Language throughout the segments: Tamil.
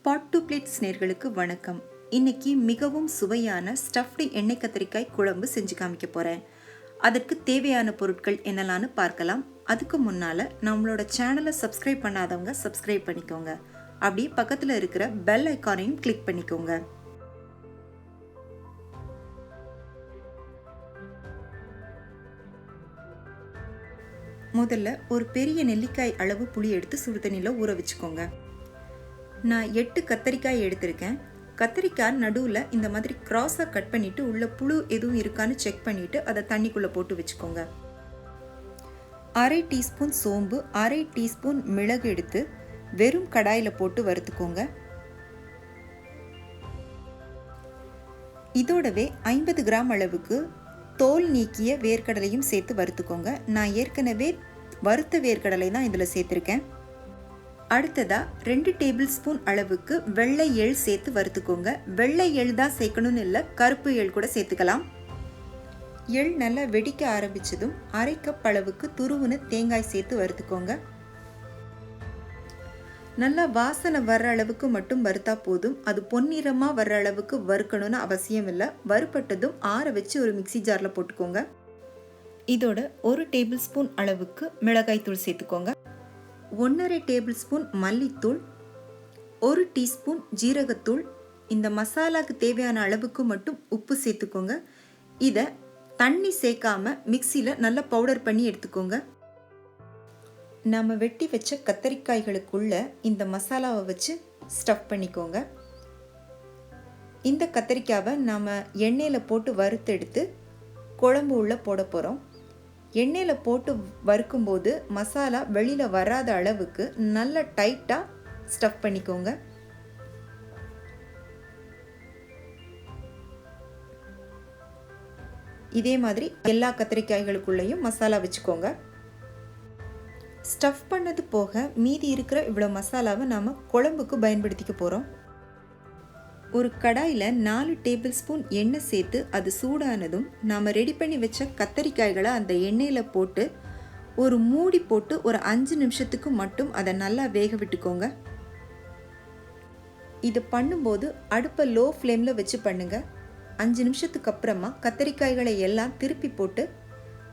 பாட் டு பிளேட்ஸ் நேயர்களுக்கு வணக்கம். இன்னைக்கு மிகவும் சுவையான ஸ்டஃப்டு எண்ணெய் கத்திரிக்காய் குழம்பு செஞ்சு காமிக்க போகிறேன். அதற்கு தேவையான பொருட்கள் என்னெல்லாம்னு பார்க்கலாம். அதுக்கு முன்னால் நம்மளோட சேனலை சப்ஸ்கிரைப் பண்ணாதவங்க சப்ஸ்கிரைப் பண்ணிக்கோங்க. அப்படியே பக்கத்தில் இருக்கிற பெல் ஐக்கானையும் கிளிக் பண்ணிக்கோங்க. முதல்ல ஒரு பெரிய நெல்லிக்காய் அளவு புளி எடுத்து சுடு தண்ணியில் ஊற வச்சுக்கோங்க. நான் 8 கத்தரிக்காய் எடுத்திருக்கேன். கத்தரிக்காய் நடுவில் இந்த மாதிரி கிராஸாக கட் பண்ணிவிட்டு உள்ள புழு எதுவும் இருக்கான்னு செக் பண்ணிவிட்டு அதை தண்ணிக்குள்ளே போட்டு வச்சுக்கோங்க. 1/2 டீஸ்பூன் சோம்பு, 1/2 டீஸ்பூன் மிளகு எடுத்து வெறும் கடாயில் போட்டு வறுத்துக்கோங்க. இதோடவே 50 கிராம் அளவுக்கு தோல் நீக்கிய வேர்க்கடலையும் சேர்த்து வறுத்துக்கோங்க. நான் ஏற்கனவே வறுத்த வேர்க்கடலை தான் இதில் சேர்த்துருக்கேன். அடுத்ததாக 2 டேபிள் ஸ்பூன் அளவுக்கு வெள்ளை எள் சேர்த்து வறுத்துக்கோங்க. வெள்ளை எள் தான் சேர்க்கணும்னு இல்லை, கருப்பு எள் கூட சேர்த்துக்கலாம். எள் நல்லா வெடிக்க ஆரம்பித்ததும் 1/2 கப் அளவுக்கு துருவுன தேங்காய் சேர்த்து வறுத்துக்கோங்க. நல்லா வாசனை வர்ற அளவுக்கு மட்டும் வறுத்தா போதும். அது பொன்னிறமாக வர்ற அளவுக்கு வறுக்கணும்னு அவசியம் இல்லை. வறுப்பட்டதும் ஆற வச்சு ஒரு மிக்சி ஜாரில் போட்டுக்கோங்க. இதோட 1 டேபிள் ஸ்பூன் அளவுக்கு மிளகாய் தூள் சேர்த்துக்கோங்க. 1/2 டேபிள் ஸ்பூன் மல்லித்தூள், 1 டீஸ்பூன் ஜீரகத்தூள், இந்த மசாலாவுக்கு தேவையான அளவுக்கு மட்டும் உப்பு சேர்த்துக்கோங்க. இதை தண்ணி சேர்க்காம மிக்சியில் நல்லா பவுடர் பண்ணி எடுத்துக்கோங்க. நம்ம வெட்டி வச்ச கத்தரிக்காய்களுக்குள்ள இந்த மசாலாவை வச்சு ஸ்டஃப் பண்ணிக்கோங்க. இந்த கத்தரிக்காவை நாம் எண்ணெயில் போட்டு வறுத்தெடுத்து குழம்பு உள்ள போட போகிறோம். எண்ணெயில் போட்டு வறுக்கும்போது மசாலா வெளியில் வராத அளவுக்கு நல்ல டைட்டாக ஸ்டஃப் பண்ணிக்கோங்க. இதே மாதிரி எல்லா கத்திரிக்காய்களுக்குள்ளேயும் மசாலா வச்சுக்கோங்க. ஸ்டஃப் பண்ணது போக மீதி இருக்கிற இவ்வளோ மசாலாவை நாம் குழம்புக்கு பயன்படுத்திக்க போகிறோம். ஒரு கடாயில் 4 டேபிள் ஸ்பூன் எண்ணெய் சேர்த்து அது சூடானதும் நாம் ரெடி பண்ணி வச்ச கத்தரிக்காய்களை அந்த எண்ணெயில் போட்டு ஒரு மூடி போட்டு ஒரு 5 நிமிஷத்துக்கு மட்டும் அதை நல்லா வேக விட்டுக்கோங்க. இது பண்ணும்போது அடுப்பை லோ ஃப்ளேமில் வச்சு பண்ணுங்க. 5 நிமிஷத்துக்கு அப்புறமா கத்தரிக்காய்களை எல்லாம் திருப்பி போட்டு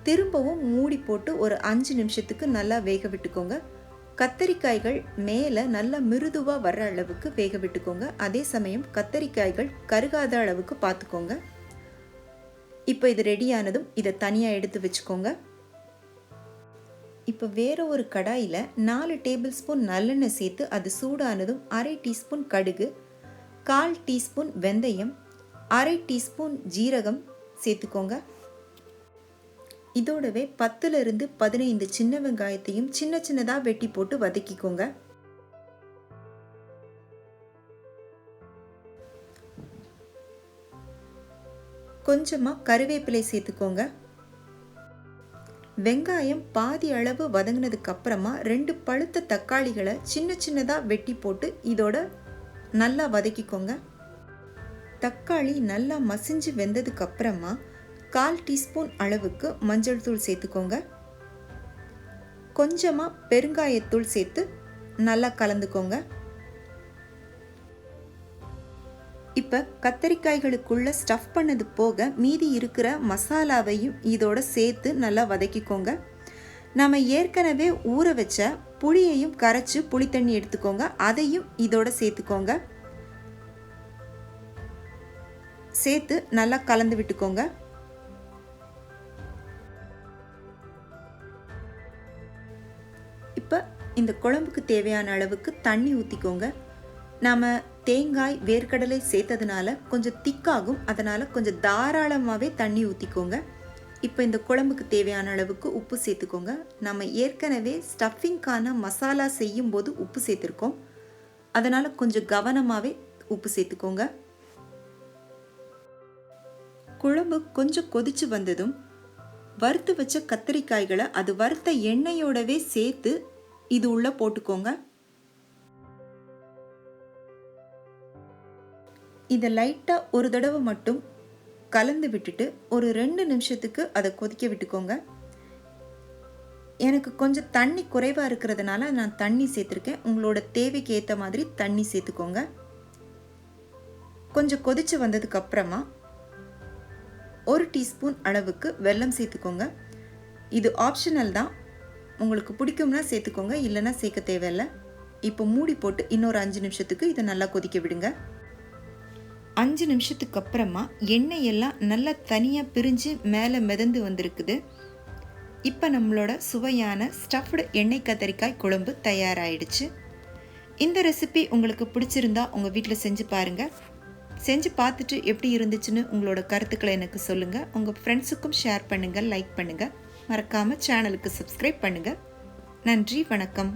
திரும்பவும் மூடி போட்டு ஒரு 5 நிமிஷத்துக்கு நல்லா வேக விட்டுக்கோங்க. கத்தரிக்காய்கள் மேலே நல்லா மிருதுவாக வர்ற அளவுக்கு வேக விட்டுக்கோங்க. அதே சமயம் கத்தரிக்காய்கள் கருகாத அளவுக்கு பார்த்துக்கோங்க. இப்போ இது ரெடியானதும் இதை தனியாக எடுத்து வச்சுக்கோங்க. இப்போ வேற ஒரு கடாயில் 4 டேபிள் ஸ்பூன் நல்லெண்ணெய் சேர்த்து அது சூடானதும் 1/2 டீஸ்பூன் கடுகு, 1/4 டீஸ்பூன் வெந்தயம், 1/2 டீஸ்பூன் ஜீரகம் சேர்த்துக்கோங்க. இதோடவே 10லிருந்து 15 சின்ன வெங்காயத்தையும் சின்ன சின்னதாக வெட்டி போட்டு வதக்கிக்கோங்க. கொஞ்சமாக கருவேப்பிலை சேர்த்துக்கோங்க. வெங்காயம் பாதி அளவு வதங்கினதுக்கு அப்புறமா 2 பழுத்த தக்காளிகளை சின்ன சின்னதாக வெட்டி போட்டு இதோட நல்லா வதக்கிக்கோங்க. தக்காளி நல்லா மசிஞ்சு வெந்ததுக்கு அப்புறமா 1/4 டீஸ்பூன் அளவுக்கு மஞ்சள் தூள் சேர்த்துக்கோங்க. கொஞ்சமாக பெருங்காயத்தூள் சேர்த்து நல்லா கலந்துக்கோங்க. இப்போ கத்தரிக்காய்களுக்குள்ள ஸ்டஃப் பண்ணது போக மீதி இருக்கிற மசாலாவையும் இதோட சேர்த்து நல்லா வதக்கிக்கோங்க. நம்ம ஏற்கனவே ஊற வச்ச புளியையும் கரைச்சி புளித்தண்ணி எடுத்துக்கோங்க. அதையும் இதோட சேர்த்துக்கோங்க. சேர்த்து நல்லா கலந்து விட்டுக்கோங்க. இப்போ இந்த குழம்புக்கு தேவையான அளவுக்கு தண்ணி ஊற்றிக்கோங்க. நாம் தேங்காய் வேர்க்கடலை சேர்த்ததுனால கொஞ்சம் திக்காகும், அதனால் கொஞ்சம் தாராளமாகவே தண்ணி ஊற்றிக்கோங்க. இப்போ இந்த குழம்புக்கு தேவையான அளவுக்கு உப்பு சேர்த்துக்கோங்க. நம்ம ஏற்கனவே ஸ்டஃபிங்கான மசாலா செய்யும்போது உப்பு சேர்த்துருக்கோம், அதனால் கொஞ்சம் கவனமாகவே உப்பு சேர்த்துக்கோங்க. குழம்பு கொஞ்சம் கொதிச்சு வந்ததும் வறுத்து வச்ச கத்திரிக்காய்களை அது வறுத்த எண்ணெயோடவே சேர்த்து இது உள்ள போட்டுக்கோங்க. இதை லைட்டாக ஒரு தடவை மட்டும் கலந்து விட்டுட்டு ஒரு 2 நிமிஷத்துக்கு அதை கொதிக்க விட்டுக்கோங்க. எனக்கு கொஞ்சம் தண்ணி குறைவாக இருக்கிறதுனால நான் தண்ணி சேர்த்துருக்கேன். உங்களோட தேவைக்கு ஏற்ற மாதிரி தண்ணி சேர்த்துக்கோங்க. கொஞ்சம் கொதித்து வந்ததுக்கப்புறமா 1 டீஸ்பூன் அளவுக்கு வெல்லம் சேர்த்துக்கோங்க. இது ஆப்ஷனல் தான். உங்களுக்கு பிடிக்கும்னா சேர்த்துக்கோங்க, இல்லைன்னா சேர்க்க தேவையில்லை. இப்போ மூடி போட்டு இன்னொரு 5 நிமிஷத்துக்கு இதை நல்லா கொதிக்க விடுங்க. 5 நிமிஷத்துக்கு அப்புறமா எண்ணெய் எல்லாம் நல்லா தனியாக பிரிஞ்சு மேலே மிதந்து வந்திருக்குது. இப்போ நம்மளோட சுவையான ஸ்டஃப்டு எண்ணெய் கத்தரிக்காய் குழம்பு தயாராகிடுச்சு. இந்த ரெசிபி உங்களுக்கு பிடிச்சிருந்தா உங்கள் வீட்டில் செஞ்சு பாருங்கள். செஞ்சு பார்த்துட்டு எப்படி இருந்துச்சுன்னு உங்களோட கருத்துக்களை எனக்கு சொல்லுங்கள். உங்கள் ஃப்ரெண்ட்ஸுக்கும் ஷேர் பண்ணுங்கள், லைக் பண்ணுங்கள். மறக்காமல் சேனலுக்கு சப்ஸ்கிரைப் பண்ணுங்கள். நன்றி, வணக்கம்.